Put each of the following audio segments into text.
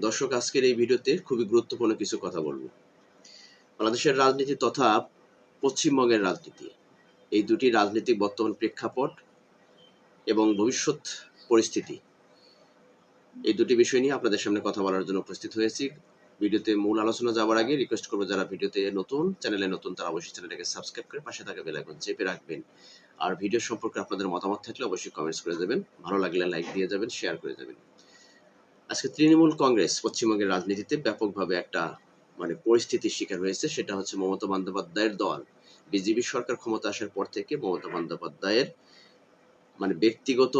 দর্শক, আজকের এই ভিডিওতে খুবই গুরুত্বপূর্ণ কিছু কথা বলবো। বাংলাদেশের রাজনীতি তথা পশ্চিমবঙ্গের রাজনীতি, এই দুটি রাজনৈতিক বর্তমান প্রেক্ষাপট এবং ভবিষ্যৎ পরিস্থিতি, এই দুটি বিষয় নিয়ে আপনাদের সামনে কথা বলার জন্য উপস্থিত হয়েছি। ভিডিওতে মূল আলোচনা যাওয়ার আগে রিকোয়েস্ট করবো, যারা ভিডিওতে নতুন, চ্যানেলে নতুন, তারা অবশ্যই চ্যানেলটাকে সাবস্ক্রাইব করে পাশে থাকা বেল আইকন চেপে রাখবেন। আর ভিডিও সম্পর্কে আপনাদের মতামত থাকলে অবশ্যই কমেন্টস করে দেবেন, ভালো লাগলে লাইক দিয়ে যাবেন, শেয়ার করে দেবেন। আজকে তৃণমূল কংগ্রেস পশ্চিমবঙ্গের রাজনীতিতে ব্যাপকভাবে একটা পরিস্থিতির শিকার হয়েছে। সেটা হচ্ছে মমতা বন্দ্যোপাধ্যায়ের দল। বিজেপি সরকার ক্ষমতা আসার পর থেকে মমতা বন্দ্যোপাধ্যায়ের ব্যক্তিগত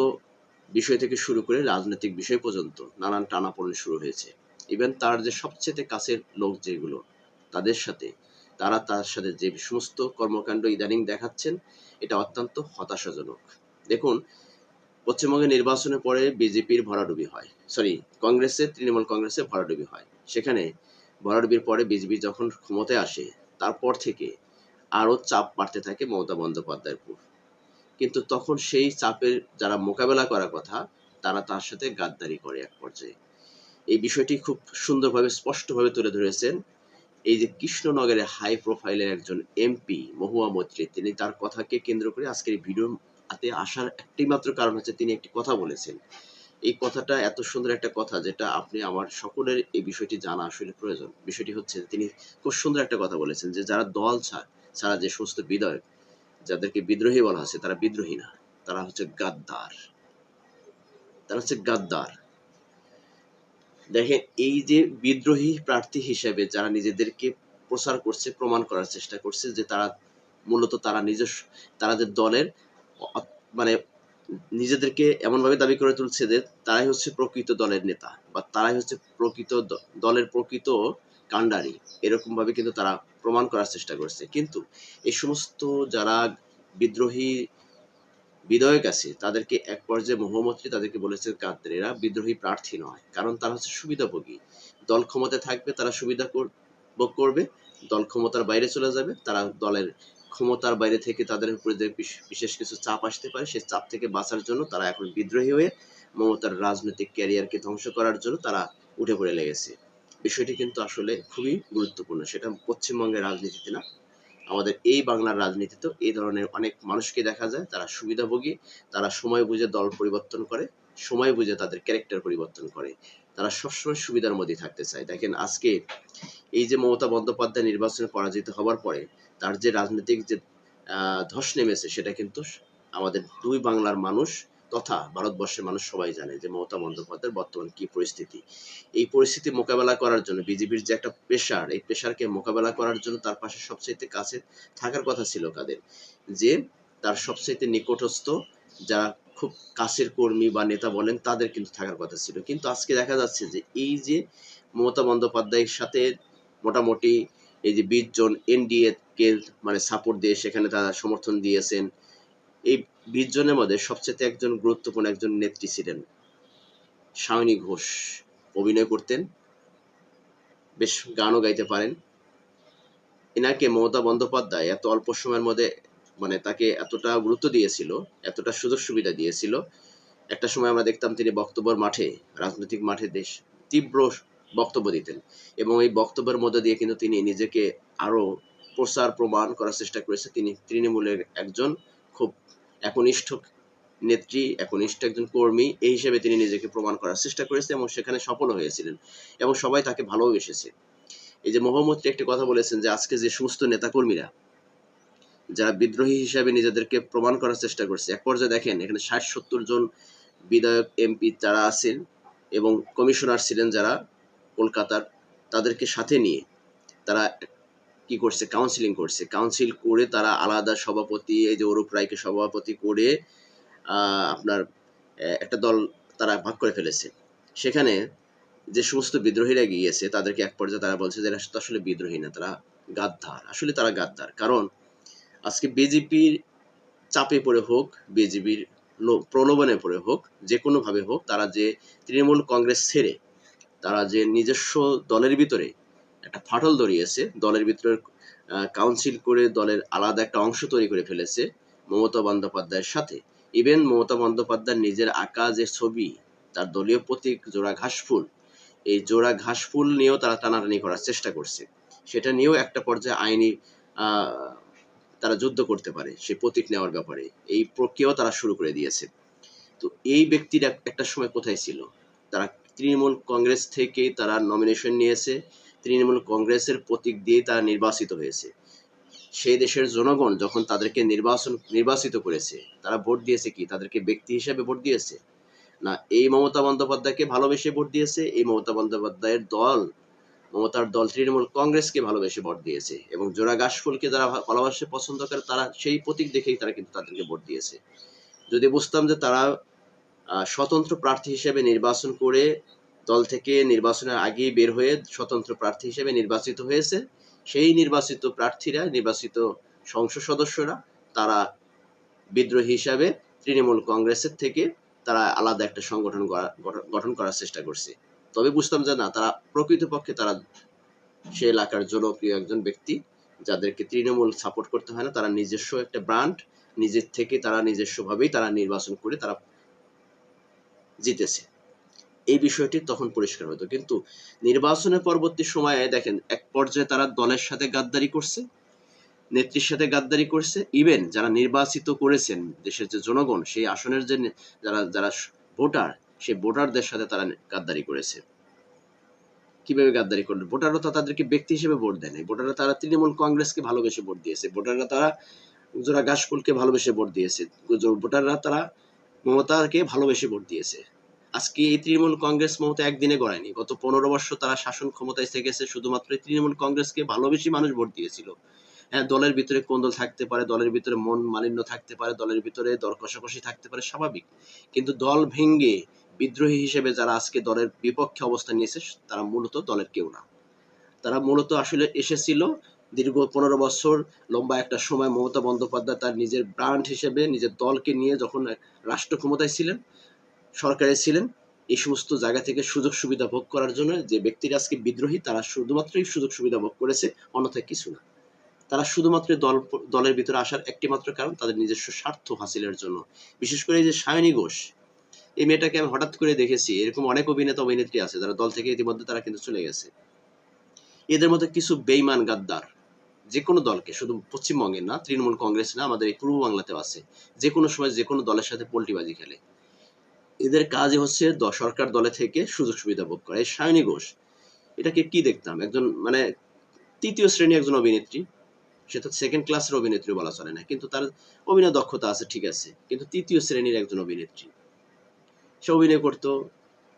বিষয় থেকে শুরু করে রাজনৈতিক বিষয় পর্যন্ত নানান টানাপোড়েন শুরু হয়েছে। ইভেন তার যে সবচেয়ে কাছের লোক যেগুলো, তার সাথে যে সমস্ত কর্মকাণ্ড ইদানিং দেখাচ্ছেন, এটা অত্যন্ত হতাশাজনক। দেখুন, পশ্চিমবঙ্গে নির্বাচনের পরে বিজেপির ভরাডুবি হয়, তৃণমূল কংগ্রেসের ভরাডুবি হয়। সেখানে ভরাডুবির পরে বিজেপি যখন ক্ষমতায় আসে, তারপর থেকে আরো চাপ বাড়তে থাকে মমতা বন্দ্যোপাধ্যায়ের উপর। কিন্তু তখন সেই চাপের যারা মোকাবেলা করার কথা, তারা তার সাথে গাদ্দারি করে এক পর্যায়ে। এই বিষয়টি খুব সুন্দরভাবে স্পষ্টভাবে তুলে ধরেছেন এই যে কৃষ্ণনগরের হাই প্রোফাইলের একজন এমপি মহুয়া মৈত্রী। তিনি তার কথাকে কেন্দ্র করে আজকের ভিডিওতে আসার একটি মাত্র কারণ হচ্ছে, তিনি একটি কথা বলেছেন। এই কথাটা এত সুন্দর একটা কথা, যেটা আপনি আমার সকলের এই বিষয়টি জানা আসলে প্রয়োজন। বিষয়টি হচ্ছে, তিনি খুব সুন্দর একটা কথা বলেছেন যে যারা দল ছাড়া যে সমস্ত বিধায়ক, যাদেরকে বিদ্রোহী বলা হচ্ছে, তারা বিদ্রোহী না, তারা হচ্ছে গাদ্দার। দেখেন, এই যে বিদ্রোহী প্রার্থী হিসেবে যারা নিজেদেরকে প্রচার করছে, প্রমাণ করার চেষ্টা করছে যে তারা মূলত তারা যে দলের মানে নিজেদেরকে এমনভাবে দাবি করে তুলছে যে তারাই হচ্ছে প্রকৃত দলের নেতা, বা তারাই হচ্ছে প্রকৃত দলের প্রকৃত কাণ্ডারি। এরকম ভাবে কিন্তু তারা প্রমাণ করার চেষ্টা করছে। কিন্তু এই সমস্ত যারা বিদ্রোহী বিধায়ক আছে, তাদেরকে এক পর্যায়ে মহুমৈত্রী তাদেরকে বলেছে গাদ্দার। এরা বিদ্রোহী প্রার্থী নয়, কারণ তারা হচ্ছে সুবিধাভোগী। দল ক্ষমতায় থাকবে, তারা সুবিধা ভোগ করবে। দল ক্ষমতার বাইরে চলে যাবে, তারা দলের ক্ষমতার বাইরে থেকে তাদের উপরে যে বিশেষ কিছু চাপ আসতে পারে, সেই চাপ থেকে বাঁচার জন্য তারা এখন বিদ্রোহী হয়ে মমতার রাজনৈতিক ক্যারিয়ারকে ধ্বংস করার জন্য তারা উঠে পড়ে লেগেছে। বিষয়টি কিন্তু আসলে খুবই গুরুত্বপূর্ণ। সেটা পশ্চিমবঙ্গের রাজনীতিতে না, আমাদের এই বাংলার রাজনীতিতেও এই ধরনের অনেক মানুষকে দেখা যায়। তারা সুবিধাভোগী, তারা সময় বুঝে দল পরিবর্তন করে, সময় বুঝে তাদের ক্যারেক্টার পরিবর্তন করে, তারা সবসময় সুবিধার মধ্যে থাকতে চায়। দেখেন, আজকে এই যে মমতা বন্দ্যোপাধ্যায় নির্বাচনে পরাজিত হবার পরে তার যে রাজনৈতিক যে ধস নেমেছে, সেটা কিন্তু আমাদের দুই বাংলার মানুষ তথা ভারতবর্ষের মানুষ সবাই জানে যে মমতা বন্দ্যোপাধ্যায়ের বর্তমান কি পরিস্থিতি। এই পরিস্থিতি মোকাবেলা করার জন্য বিজেপির যে একটা প্রেশার, এই প্রেশারকে মোকাবেলা করার জন্য তার পাশে সবচাইতে কাছে থাকার কথা ছিল কাদের, যে তার সবচাইতে নিকটস্থ, যারা খুব কাছের কর্মী বা নেতা বলেন, তাদের কিন্তু থাকার কথা ছিল। কিন্তু আজকে দেখা যাচ্ছে যে এই যে মমতা বন্দ্যোপাধ্যায়ের সাথে মোটামুটি এই যে 20 জন এনডিএ কে সাপোর্ট দিয়ে সেখানে তারা সমর্থন দিয়েছেন, এই 20 জনের মধ্যে সবচেয়ে একজন গুরুত্বপূর্ণ একজন নেত্রী ছিলেন সায়নী ঘোষ। অভিনয় করতেন, বেশ গানও গাইতে পারেন। এনাকে মমতা বন্দ্যোপাধ্যায় এত অল্প সময়ের মধ্যে তাকে এতটা গুরুত্ব দিয়েছিল, এতটা সুযোগ সুবিধা দিয়েছিল। একটা সময় আমরা দেখতাম তিনি রাজনৈতিক মাঠে তীব্র বক্তব্য দিতেন, এবং এই বক্তব্যের মধ্যে দিয়ে কিন্তু তিনি নিজেকে আরো প্রমাণ করার চেষ্টা করেছে। তিনি তৃণমূলের একজন খুব একনিষ্ঠ নেত্রী, একনিষ্ঠ একজন কর্মী, এই হিসেবে তিনি নিজেকে প্রমাণ করার চেষ্টা করেছে এবং সেখানে সফল হয়েছিলেন, এবং সবাই তাকে ভালোবেসেছে। এই যে মহুমৈত্রী একটি কথা বলেছেন যে আজকে যে সমস্ত নেতাকর্মীরা যারা বিদ্রোহী হিসাবে নিজেদেরকে প্রমাণ করার চেষ্টা করছে, এক পর্যায়ে দেখেন এখানে 60-70 জন বিধায়ক, এমপি যারা আছেন এবং কমিশনার ছিলেন যারা কলকাতার, তাদেরকে সাথে নিয়ে তারা কি করছে, কাউন্সিল করে তারা আলাদা সভাপতি, এই যে অরূপ রায়কে সভাপতি করে আপনার একটা দল তারা ভাগ করে ফেলেছে। সেখানে যে সমস্ত বিদ্রোহীরা গিয়েছে, তাদেরকে এক পর্যায়ে তারা বলছে যে এরা আসলে বিদ্রোহী না, তারা গাদ্দার। আসলে তারা গাদ্দার, কারণ আজকে বিজেপির চাপে পড়ে হোক, বিজেপির প্রলোভনে পড়ে হোক, যে কোনো ভাবে হোক, তারা যে তৃণমূল কংগ্রেস ছেড়ে তারা যে নিজস্ব দলের ভিতরে একটা ফাটল ধরিয়েছে, দলের ভিতরে কাউন্সিল করে দলের আলাদা একটা অংশ তৈরি করে ফেলেছে মমতা বন্দ্যোপাধ্যায়ের সাথে। ইভেন মমতা বন্দ্যোপাধ্যায় নিজের আঁকা যে ছবি, তার দলীয় প্রতীক জোড়া ঘাসফুল, এই জোড়া ঘাসফুল নিয়েও তারা টানাটানি করার চেষ্টা করছে। সেটা নিয়েও একটা পর্যায়ে আইনি তারা যুদ্ধ করতে পারে সেই প্রতীক নেওয়ার ব্যাপারে, এই প্রক্রিয়াও তারা শুরু করে দিয়েছে। তো এই ব্যক্তিরা একটা সময় কোথায় ছিল? তারা তৃণমূল কংগ্রেস থেকেই তারা নমিনেশন নিয়েছে, তৃণমূল কংগ্রেসের প্রতীক দিয়ে তারা নির্বাচিত হয়েছে। সেই দেশের জনগণ যখন তাদেরকে নির্বাচিত করেছে, তারা ভোট দিয়েছে কি? তাদেরকে ব্যক্তি হিসেবে ভোট দিয়েছে না, এই মমতা বন্দ্যোপাধ্যায়কে ভালোবেসে ভোট দিয়েছে। এই মমতা বন্দ্যোপাধ্যায়ের দল, মমতার দল তৃণমূল কংগ্রেসকে ভালোবেসে ভোট দিয়েছে, এবং জোড়া ঘাসফুলকে যারা ভালোবাসে পছন্দ করে তারা সেই প্রতীক দেখেই তারা কিন্তু তাদেরকে ভোট দিয়েছে। যদি বুঝতাম যে তারা স্বতন্ত্র প্রার্থী হিসেবে নির্বাচন করে দল থেকে নির্বাচনের আগেই বের হয়ে স্বতন্ত্র প্রার্থী হিসেবে নির্বাচিত হয়েছে, সেই নির্বাচিত প্রার্থীরা, নির্বাচিত সংসদ সদস্যরা তারা বিদ্রোহী হিসাবে তৃণমূল কংগ্রেসের থেকে তারা আলাদা একটা সংগঠন গঠন করার চেষ্টা করছে, তবে বুঝতাম যে না, তারা প্রকৃতপক্ষে তারা সে এলাকার জনপ্রিয় একজন ব্যক্তি, যাদেরকে তৃণমূল সাপোর্ট করতে হয় না। তারা নিজস্ব একটা ব্র্যান্ড, নিজের থেকে তারা নিজস্বভাবেই তারা নির্বাচন করে তারা জিতেছে। এই বিষয়টি তখন পরিষ্কার হতো। কিন্তু নির্বাচনের পরবর্তী সময়ে দেখেন এক পর্যায়ে তারা দলের সাথে গাদ্দারি করছে, নেত্রীর সাথে গাদ্দারি করছে। ইভেন যারা নির্বাচিত করেছেন দেশের যে জনগণ, সেই আসনের যে যারা যারা ভোটার, সেই ভোটারদের সাথে তারা গাদ্দারি করেছে। কিভাবে গাদ্দারি করলো? ভোটাররা তো তাদেরকে ব্যক্তি হিসেবে ভোট দেয় নাই, ভোটাররা তারা তৃণমূল কংগ্রেসকে ভালোবেসে ভোট দিয়েছে, ভোটাররা তারা জোড়া ঘাসফুলকে ভালোবেসে ভোট দিয়েছে, ভোটাররা তারা মমতাকে ভালোবেসে ভোট দিয়েছে। আজকে এই তৃণমূল কংগ্রেস মমতা একদিনে গড়ায়নি, গত 15 বছর তারা শাসন ক্ষমতায় থেকেছে শুধুমাত্র তৃণমূল কংগ্রেসকে ভালোবেসে মানুষ ভোট দিয়েছিল। হ্যাঁ, দলের ভিতরে কোন্দল থাকতে পারে, দলের ভিতরে মন মালিন্য থাকতে পারে, দলের ভিতরে দর কষাকষি থাকতে পারে, স্বাভাবিক। কিন্তু দল ভেঙ্গে বিদ্রোহী হিসেবে যারা আজকে দলের বিপক্ষে অবস্থান নিয়েছে তারা মূলত দলের কেউ না। তারা মূলত আসলে এসেছিল দীর্ঘ 15 বছর লম্বা একটা সময় মমতা বন্দ্যোপাধ্যায় তার নিজের ব্র্যান্ড হিসেবে নিজের দলকে নিয়ে যখন রাষ্ট্র ক্ষমতায় ছিলেন, সরকারে ছিলেন, এই সমস্ত জায়গা থেকে সুযোগ সুবিধা ভোগ করার জন্য যে ব্যক্তিরা আজকে বিদ্রোহী, তারা শুধুমাত্রই সুযোগ সুবিধা ভোগ করেছে, অন্যথায় কিছু না। তারা শুধুমাত্র দলের ভিতরে আসার একটি মাত্র কারণ তাদের নিজস্ব স্বার্থ হাসিলের জন্য। বিশেষ করে এই যে সায়নী ঘোষ, এই মেয়েটাকে আমি হঠাৎ করে দেখেছি, এরকম অনেক অভিনেতা অভিনেত্রী আছে যারা দল থেকে ইতিমধ্যে তারা কিন্তু চলে গেছে। এদের মধ্যে কিছু বেইমান গাদ্দার যে কোনো দলকে, শুধু পশ্চিমবঙ্গের না, তৃণমূল কংগ্রেস না, আমাদের এই পূর্ব বাংলাতেও আছে, যে কোনো সময় যে কোনো দলের সাথে পোল্টিবাজি খেলে। এদের কাজই হচ্ছে সরকার দলে থেকে সুযোগ সুবিধা ভোগ করা। এই সায়নী ঘোষ, এটাকে কি দেখতাম, একজন মানে তৃতীয় শ্রেণী একজন অভিনেত্রী, সে তো সেকেন্ড ক্লাসের অভিনেত্রী বলা চলে না, কিন্তু তার অভিনয় দক্ষতা আছে ঠিক আছে, কিন্তু তৃতীয় শ্রেণীর একজন অভিনেত্রী। সে অভিনয় করতো,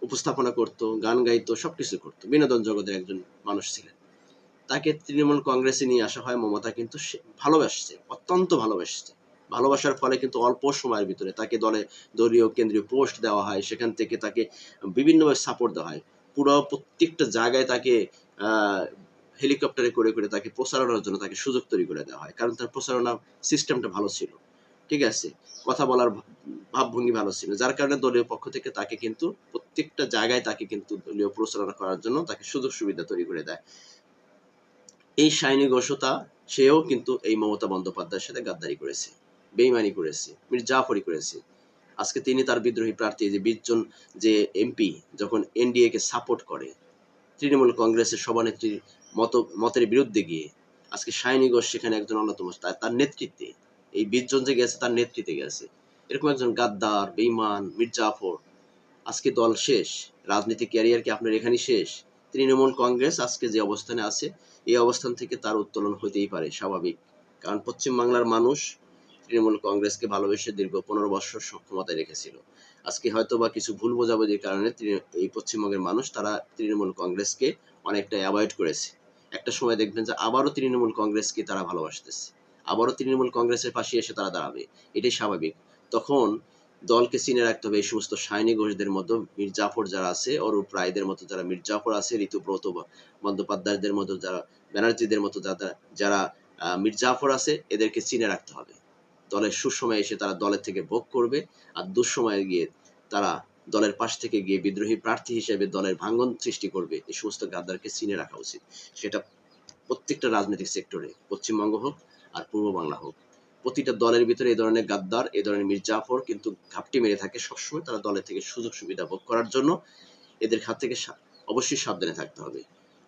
উপস্থাপনা করতো, গান গাইতো, সবকিছু করতো, বিনোদন জগতের একজন মানুষ ছিলেন। তাকে তৃণমূল কংগ্রেসে নিয়ে আসা হয়। মমতা কিন্তু ভালোবাসছে, অত্যন্ত ভালোবাসছে। ভালোবাসার ফলে কিন্তু অল্প সময়ের ভিতরে তাকে দলীয় কেন্দ্রীয় পোস্ট দেওয়া হয়, সেখান থেকে তাকে বিভিন্নভাবে সাপোর্ট দেওয়া হয়। পুরো প্রত্যেকটা জায়গায় তাকে হেলিকপ্টারে করে করে তাকে প্রচারণার জন্য তাকে সুযোগ তৈরি করে দেওয়া হয়, কারণ তার প্রচারণা সিস্টেমটা ভালো ছিল, ঠিক আছে, কথা বলার ভাবভঙ্গি ভালো ছিল, যার কারণে দলীয় পক্ষ থেকে তাকে কিন্তু প্রত্যেকটা জায়গায় তাকে কিন্তু দলীয় প্রচারণা করার জন্য তাকে সুযোগ সুবিধা তৈরি করে দেয়। এই শাইনি ঘোষতা, সেও কিন্তু এই মমতা বন্দ্যোপাধ্যায়ের সাথে গাদ্দারি করেছে, বেইমানি করেছে, মির্জাফরি করেছে। আজকে তিনি তার বিদ্রোহী প্রার্থী যে 20 জন যে এমপি যখন এনডিএ কে সাপোর্ট করে তৃণমূল কংগ্রেসের সভানেত্রীর মতের বিরুদ্ধে গিয়ে, আজকে শাইনি ঘোষ সেখানে একজন অন্যতম, তার নেতৃত্বে এই 20 জন যে গেছে তার নেতৃত্বে গেছে। এরকম একজন গাদ্দার, বেইমান, মির্জাফর, আজকে দল শেষ, রাজনীতি ক্যারিয়ার কি আপনার এখানেই শেষ? তৃণমূল কংগ্রেস আজকে যে অবস্থানে আছে, এই অবস্থান থেকে তার উত্তোলন হতেই পারে, স্বাভাবিক। কারণ পশ্চিমবাংলার মানুষ তৃণমূল কংগ্রেসকে ভালোবেসে দীর্ঘ 15 বছর ক্ষমতায় রেখেছিল। আজকে হয়তো বা কিছু ভুল বোঝাবুঝির কারণে এই পশ্চিমবঙ্গের মানুষ তারা তৃণমূল কংগ্রেসকে অনেকটা অ্যাভয়েড করেছে। একটা সময় দেখবেন যে আবারও তৃণমূল কংগ্রেসকে তারা ভালোবাসতেছে, আবারও তৃণমূল কংগ্রেসের পাশে এসে তারা দাঁড়াবে, এটাই স্বাভাবিক। তখন দলকে চিনে রাখতে হবে এই সমস্ত শাইনি ঘোষদের মতো, মির্জাফর যারা আছে, অরূপ রায়দের মতো যারা মির্জাফর আছে, ঋতুব্রত বন্দ্যোপাধ্যায়দের মতো যারা, ব্যানার্জিদের মতো যারা যারা মির্জাফর আছে, এদেরকে চিনে রাখতে হবে। দলের সুসময়ে এসে তারা দলের থেকে ভোগ করবে, আর দুঃসময়ে গিয়ে তারা দলের পাশ থেকে গিয়ে বিদ্রোহী প্রার্থী হিসেবে দলের ভাঙ্গন সৃষ্টি করবে। এই সমস্ত গাদ্দারকে চিনে রাখা উচিত। সেটা প্রত্যেকটা রাজনৈতিক সেক্টরে, পশ্চিমবঙ্গ হোক আর পূর্ব বাংলা হোক, প্রতিটা দলের ভিতরে এই ধরনের গাদ্দার, এই ধরনের মির্জাফর কিন্তু ঘাপটি মেরে থাকে সবসময়, তারা দলের থেকে সুযোগ সুবিধা ভোগ করার জন্য। এদের হাত থেকে অবশ্যই সাবধানে থাকতে হবে।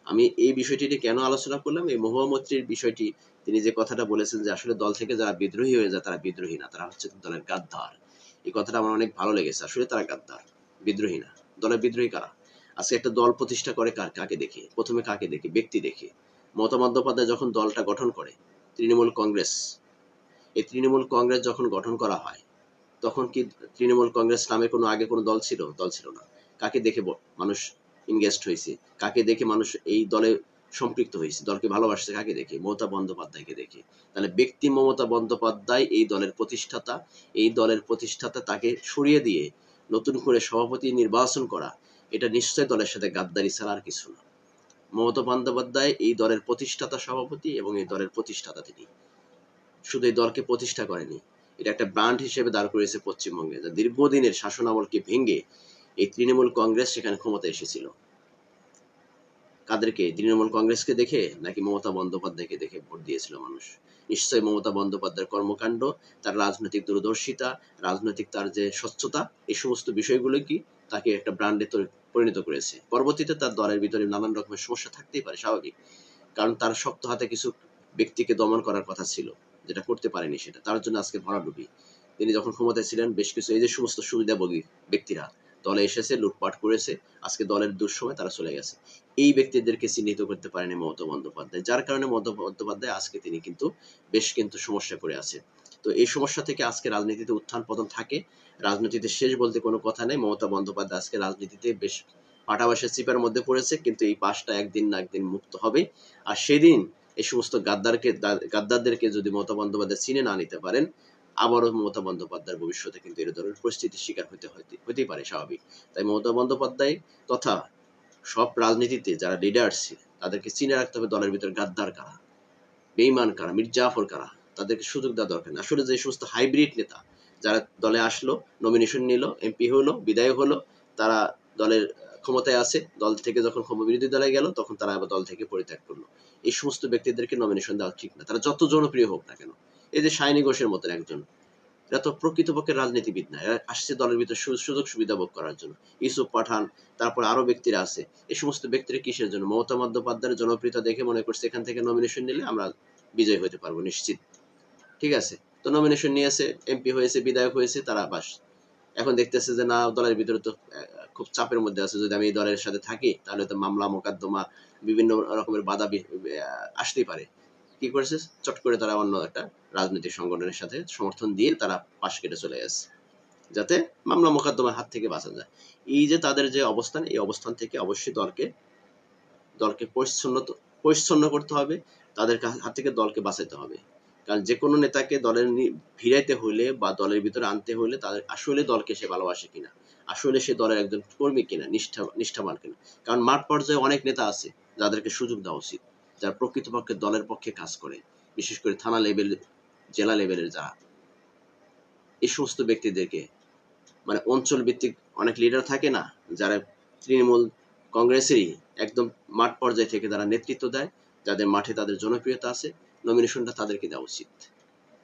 আমি এই বিষয়টি নিয়ে কেন আলোচনা করলাম, এই মহুয়া মৈত্রীর বিষয়টি, তিনি যে কথাটা বলেছেন যে আসলে দল থেকে যারা বিদ্রোহী হয়ে যায় তারা বিদ্রোহী না, তারা হচ্ছে দলের গাদ্দার। এই কথাটা আমার অনেক ভালো লেগেছে। আসলে তারা গাদ্দার, বিদ্রোহী না। দলের বিদ্রোহী কারা? আজকে একটা দল প্রতিষ্ঠা করে কাকে দেখে? প্রথমে কাকে দেখে? ব্যক্তি দেখে। মমতা বন্দ্যোপাধ্যায় যখন দলটা গঠন করে, তৃণমূল কংগ্রেস, এই তৃণমূল কংগ্রেস যখন গঠন করা হয়, তখন কি তৃণমূল কংগ্রেস নামে কোনো আগে কোনো দল ছিল? দল ছিল না। কাকে দেখে মানুষ ইনগেজড হয়েছে? কাকে দেখে মানুষ এই দলে সম্পৃক্ত হয়েছে? দলকে ভালোবাসছে কাকে দেখে? মমতা বন্দ্যোপাধ্যায়কে দেখে। তাহলে ব্যক্তি মমতা বন্দ্যোপাধ্যায় এই দলের প্রতিষ্ঠাতা। এই দলের প্রতিষ্ঠাতা, তাকে সরিয়ে দিয়ে নতুন করে সভাপতি নির্বাচন করা, এটা নিশ্চয় দলের সাথে গাদ্দারি ছাড়া আর কিছু না। মমতা বন্দ্যোপাধ্যায় এই দলের প্রতিষ্ঠাতা সভাপতি এবং এই দলের প্রতিষ্ঠাতা তিনি। শুধু এই দলকে প্রতিষ্ঠা করেনি, এটা একটা ব্র্যান্ড হিসেবে দাঁড় করিয়েছে পশ্চিমবঙ্গে, যা দীর্ঘদিনের শাসনামলকে ভেঙে এই তৃণমূল কংগ্রেস সেখানে ক্ষমতা এসেছিল। কাদেরকে? তৃণমূল কংগ্রেসকে দেখে নাকি মমতা বন্দ্যোপাধ্যায়কে দেখে ভোট দিয়েছিল মানুষ? নিশ্চয়ই মমতা বন্দ্যোপাধ্যায়ের কর্মকাণ্ড, তার রাজনৈতিক দূরদর্শিতা, রাজনৈতিক তার যে স্বচ্ছতা, এই সমস্ত বিষয়গুলো কি তাকে একটা ব্র্যান্ডে পরিণত করেছে। পরবর্তীতে তার দলের ভিতরে নানান রকমের সমস্যা থাকতেই পারে, স্বাভাবিক। কারণ তার শক্ত হাতে কিছু ব্যক্তিকে দমন করার কথা ছিল, যেটা করতে পারেনি। সেটা তার জন্য আজকে ভরাডুবি। তিনি যখন ক্ষমতায় ছিলেন, বেশ কিছু এই যে সমস্ত সুবিধাভোগী ব্যক্তিরা দলে এসেছে, লুটপাট করেছে, আজকে দলের দুঃসময় তারা চলে গেছে। এই ব্যক্তিদেরকে চিহ্নিত করতে পারেনি মমতা বন্দ্যোপাধ্যায়, যার কারণে মমতা বন্দ্যোপাধ্যায় আজকে তিনি কিন্তু বেশ কিন্তু সমস্যা করে আছে। তো এই সমস্যা থেকে আজকে রাজনীতিতে উত্থান পতন থাকে, রাজনীতিতে শেষ বলতে কোনো কথা নেই। মমতা বন্দ্যোপাধ্যায় আজকে রাজনীতিতে বেশ পাটাবাসের চিপার মধ্যে পড়েছে, কিন্তু এই পাশটা একদিন না একদিন মুক্ত হবে। আর সেদিন এই সমস্ত গাদ্দারদেরকে যদি মমতা বন্দ্যোপাধ্যায় চিনে না নিতে পারেন, আবারও মমতা বন্দ্যোপাধ্যায়ের ভবিষ্যতে কিন্তু এর ধরনের পরিস্থিতির শিকার হতেই পারে, স্বাভাবিক। তাই মমতা বন্দ্যোপাধ্যায় তথা সব রাজনীতিতে যারা লিডার্স তাদেরকে চিনে রাখতে হবে দলের ভিতর গাদ্দার কারা, বেঈমান কারা, মির্জাফর কারা। তাদেরকে সুযোগ দেওয়া দরকার না। আসলে যে সমস্ত হাইব্রিড নেতা যারা দলে আসলো, নমিনেশন নিল, এমপি হলো, বিধায়ক হলো, তারা দলের ক্ষমতায় আছে, দল থেকে যখন বিরোধী দলে গেল তখন তারা আবার দল থেকে পরিত্যাগ করলো। এই সমস্ত ব্যক্তিদেরকে নমিনেশন দেওয়া ঠিক না, তারা যত জনপ্রিয় হোক না কেন। এই যে শাইনি ঘোষের মতন একজন, এরা তো প্রকৃতপক্ষে রাজনীতিবিদ না, এরা আসছে দলের ভিতরে সুযোগ সুবিধা ভোগ করার জন্য। ইউসুফ পাঠান, তারপর আরো ব্যক্তিরা আছে। এই সমস্ত ব্যক্তিরা কিসের জন্য? মমতা বন্দ্যোপাধ্যায়ের জনপ্রিয়তা দেখে মনে করছে এখান থেকে নমিনেশন নিলে আমরা বিজয় হতে পারবো নিশ্চিত। ঠিক আছে, তো নমিনেশন নিয়েছে, এমপি হয়েছে, বিধায়ক হয়েছে, তারা বাস এখন দেখতেছে যে না, দলের ভিতরে তো খুব চাপের মধ্যে আছে, যদি আমি এই দলের সাথে থাকি তাহলে তো মামলা মোকদ্দমা বিভিন্ন রকমের বাধা আসতেই পারে। কি করেছে? চট করে তারা অন্য একটা রাজনৈতিক সংগঠনের সাথে সমর্থন দিয়ে তারা পাশ কেটে চলে গেছে, যাতে মামলা মোকদ্দমার হাত থেকে বাঁচা যায়। এই যে তাদের যে অবস্থান, এই অবস্থান থেকে অবশ্যই দলকে পরিচ্ছন্ন করতে হবে, তাদের হাত থেকে দলকে বাঁচাতে হবে। কারণ যে কোনো নেতাকে দলের ভিড়াইতে হলে বা দলের ভিতরে আনতে হলে তাদের আসলে দলকে সে ভালোবাসে কিনা, আসলে সে দলের একজন কর্মী কিনা, নিষ্ঠাবান কিনা। কারণ মাঠ পর্যায়ে অনেক নেতা আছে যাদেরকে সুযোগ দেওয়া উচিত, যারা প্রকৃতপক্ষে দলের পক্ষে কাজ করে, বিশেষ করে থানা লেভেল, জেলা লেভেলের যারা, এই সমস্ত ব্যক্তিদেরকে, মানে অঞ্চল ভিত্তিক অনেক লিডার থাকে না, যারা তৃণমূল কংগ্রেসেরই একদম মাঠ পর্যায় থেকে তারা নেতৃত্ব দেয়, যাদের মাঠে তাদের জনপ্রিয়তা আছে, নমিনেশনটা তাদেরকে দেওয়া উচিত।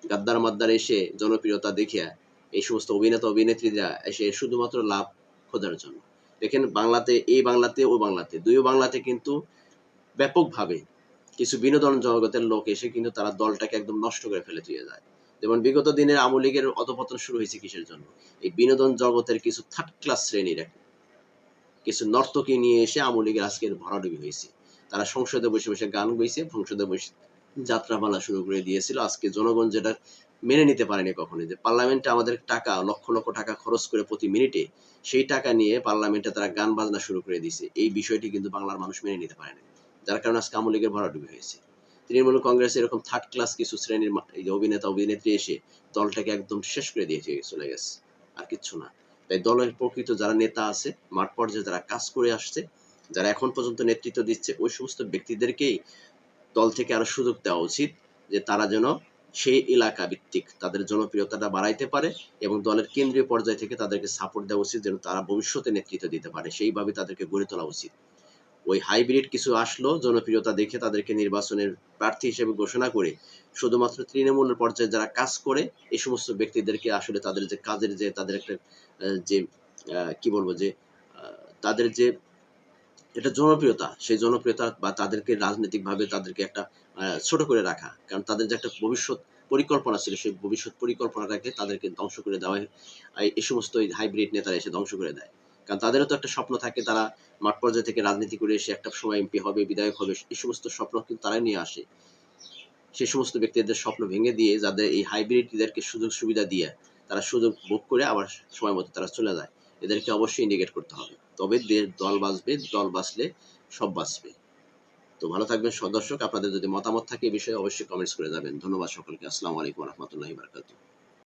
গাদ্দার মাদ্দার এসে জনপ্রিয়তা দেখিয়া এই সমস্ত অভিনেতা অভিনেত্রীরা এসে শুধুমাত্র লাভ খোঁজার জন্য। দেখেন বাংলাতে, এই বাংলাতে ও বাংলাতে, দুই বাংলাতে কিন্তু ব্যাপকভাবে কিছু বিনোদন জগতের লোক এসে কিন্তু তারা দলটাকে একদম নষ্ট করে ফেলে দিয়ে যায়। যেমন বিগত দিনের আওয়ামী লীগের অধপতন শুরু হয়েছে কিসের জন্য? এই বিনোদন জগতের কিছু থার্ড ক্লাস শ্রেণীর কিছু নর্তকী নিয়ে এসে আওয়ামী লীগের আজকের ভরাডুবি হয়েছে। তারা সংসদে বসে বসে গান গাইছে, সংসদে বসে যাত্রাপালা শুরু করে দিয়েছিল। আজকে জনগণ যেটা মেনে নিতে পারেনি কখনোই, যে পার্লামেন্টে আমাদের টাকা লক্ষ লক্ষ টাকা খরচ করে প্রতি মিনিটে, সেই টাকা নিয়ে পার্লামেন্টে তারা গান বাজনা শুরু করে দিয়েছে। এই বিষয়টি কিন্তু বাংলার মানুষ মেনে নিতে পারেনি, যার কারণে আজকে আওয়ামী লীগের ভরাডুবি হয়েছে। তৃণমূল কংগ্রেস এরকম থার্ড ক্লাস কিছু শ্রেণীর অভিনেতা অভিনেত্রী এসে দলটাকে একদম শেষ করে দিয়ে চলে গেছে, আর কিচ্ছু না। তাই দলের প্রকৃত যারা নেতা আছে, মাঠ পর্যায়ে যারা কাজ করে আসছে, যারা এখন পর্যন্ত নেতৃত্ব দিচ্ছে, ওই সমস্ত ব্যক্তিদেরকেই দল থেকে আরো সুযোগ দেওয়া উচিত, যে তারা যেন সেই এলাকা ভিত্তিক তাদের জনপ্রিয়তাটা বাড়াইতে পারে, এবং দলের কেন্দ্রীয় পর্যায় থেকে তাদেরকে সাপোর্ট দেওয়া উচিত, যেন তারা ভবিষ্যতে নেতৃত্ব দিতে পারে, সেইভাবে তাদেরকে গড়ে তোলা উচিত। ওই হাইব্রিড কিছু আসলো, জনপ্রিয়তা দেখে তাদেরকে নির্বাচনের প্রার্থী হিসেবে ঘোষণা করে শুধুমাত্র তৃণমূলের পর্যায়ে যারা কাজ করে, এই সমস্ত ব্যক্তিদেরকে আসলে তাদের যে কাজের যে তাদের একটা যে কি বলবো, যে তাদের যে এটা জনপ্রিয়তা, সেই জনপ্রিয়তা বা তাদেরকে রাজনৈতিকভাবে তাদেরকে একটা ছোট করে রাখা। কারণ তাদের যে একটা ভবিষ্যৎ পরিকল্পনা ছিল, সেই ভবিষ্যৎ পরিকল্পনাটাকে তাদেরকে ধ্বংস করে দেওয়া হয়। এই সমস্ত হাইব্রিড নেতারা এসে ধ্বংস করে দেয়। কারণ তাদেরও তো একটা স্বপ্ন থাকে, তারা মাঠ পর্যায় থেকে রাজনীতি করে এসে একটা সময় এমপি হবে, বিধায়ক হবে। এই সমস্ত স্বপ্ন কিন্তু তারাই নিয়ে আসে। সেই সমস্ত ব্যক্তিদের স্বপ্ন ভেঙে দিয়ে যাদের এই হাইব্রিডদেরকে সুযোগ সুবিধা দিয়ে তারা সুযোগ ভোগ করে আবার সময় মতো তারা চলে যায়, এদেরকে অবশ্যই ইন্ডিকেট করতে হবে। তবে দল বাঁচবে, দল বাঁচলে সব বাঁচবে। তো ভালো থাকবেন দর্শক, আপনাদের যদি মতামত থাকে এই বিষয়ে অবশ্যই কমেন্টস করে যাবেন। ধন্যবাদ সকলকে। আসসালামু আলাইকুম রহমতুল্লাহি বারাকাতুহু।